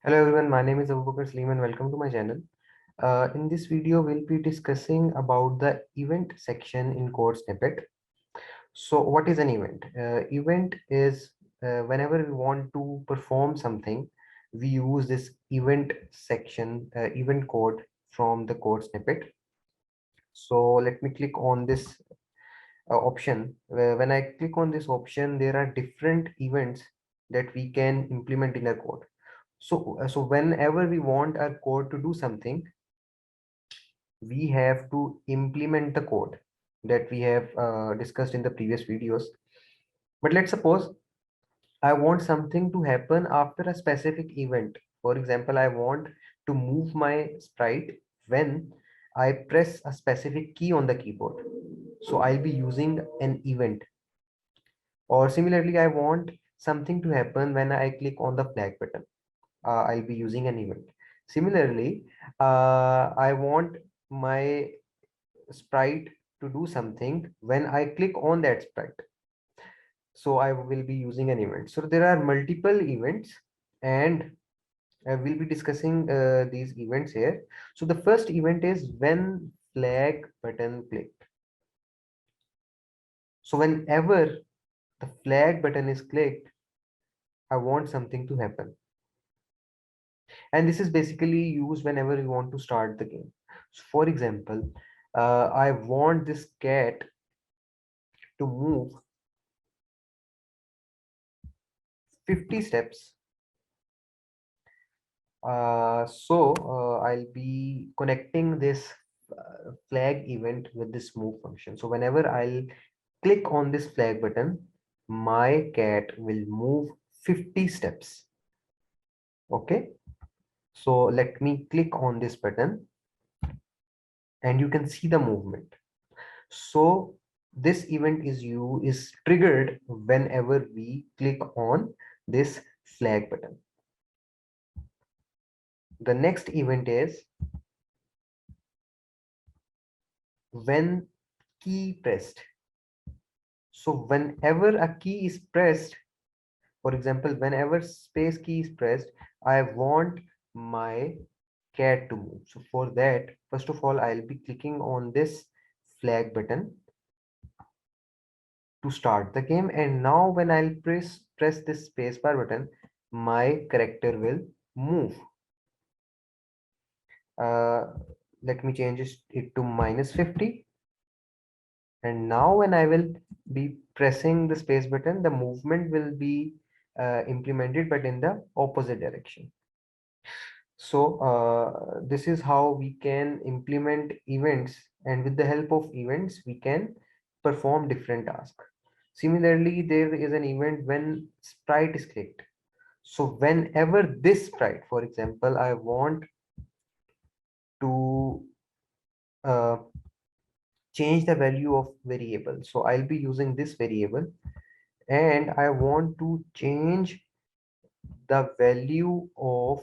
Hello everyone, my name is Abubakar Salim and welcome to my channel. In this video, we'll be discussing about the event section in code snippet. So what is an event? Event is whenever we want to perform something, we use this event section, event code from the code snippet. So let me click on this option. When I click on this option, there are different events that we can implement in our code. So whenever we want our code to do something, we have to implement the code that we have discussed in the previous videos. But let's suppose I want something to happen after a specific event. For example, I want to move my sprite when I press a specific key on the keyboard. So I'll be using an event. Or similarly, I want something to happen when I click on the flag button. I'll be using an event. Similarly, I want my sprite to do something when I click on that sprite. So I will be using an event. So there are multiple events and we'll be discussing these events here. So the first event is when flag button clicked. So whenever the flag button is clicked, I want something to happen. And this is basically used whenever we want to start the game. So for example, I want this cat to move 50 steps. I'll be connecting this flag event with this move function. So whenever I'll click on this flag button, my cat will move 50 steps. Okay. So let me click on this button and you can see the movement. So this event is triggered whenever we click on this flag button. The next event is when key pressed. So whenever a key is pressed, for example, whenever space key is pressed, I want my cat to move. So for that, first of all, I'll be clicking on this flag button to start the game. And now when I'll press this spacebar button, my character will move. Uh, Let me change it to -50. And now when I will be pressing the space button, the movement will be implemented, but in the opposite direction. So this is how we can implement events, and with the help of events, we can perform different tasks. Similarly, there is an event when sprite is clicked. So whenever this sprite, for example, I want to uh, change the value of variable. So I'll be using this variable and I want to change the value of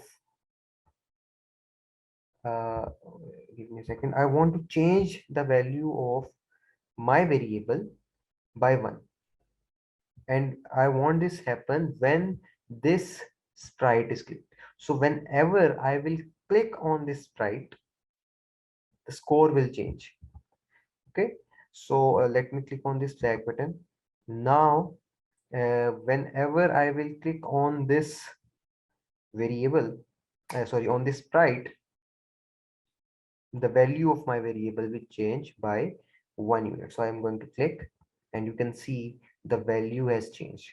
uh, give me a second. I want to change the value of my variable by 1, and I want this happen when this sprite is clicked. So whenever I will click on this sprite, the score will change. Okay, so let me click on this flag button. Now whenever I will click on this variable, sorry, on this sprite, the value of my variable will change by 1 unit. So I'm going to click and you can see the value has changed.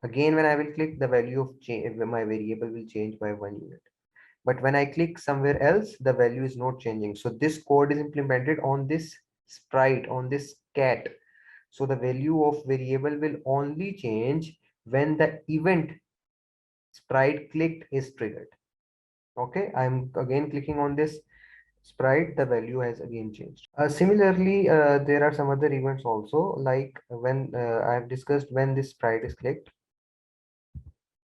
Again, when I will click, the value of my variable will change by 1 unit. But when I click somewhere else, the value is not changing. So this code is implemented on this sprite, on this cat. So the value of variable will only change when the event sprite clicked is triggered. Okay, I'm again clicking on this sprite, the value has again changed. Similarly, there are some other events also, like when I have discussed when this sprite is clicked.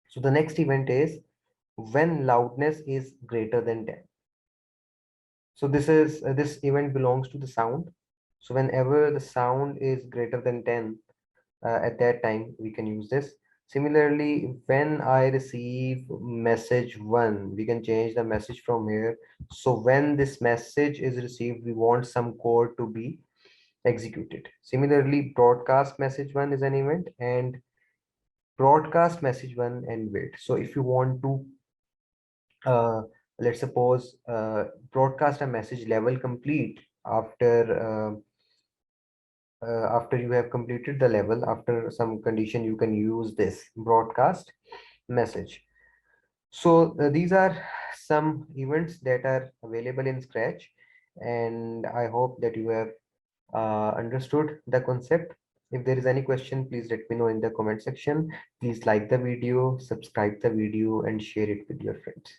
So the next event is when loudness is greater than 10. So this event belongs to the sound. So whenever the sound is greater than 10, at that time we can use this. Similarly, when I receive message one, we can change the message from here. So when this message is received, we want some code to be executed. Similarly, broadcast message one is an event, and broadcast message one and wait. So if you want to, uh, let's suppose, broadcast a message level complete after you have completed the level, after some condition, you can use this broadcast message. So these are some events that are available in Scratch, and I hope that you have understood the concept. If there is any question, please let me know in the comment section. Please like the video, subscribe the video, and share it with your friends.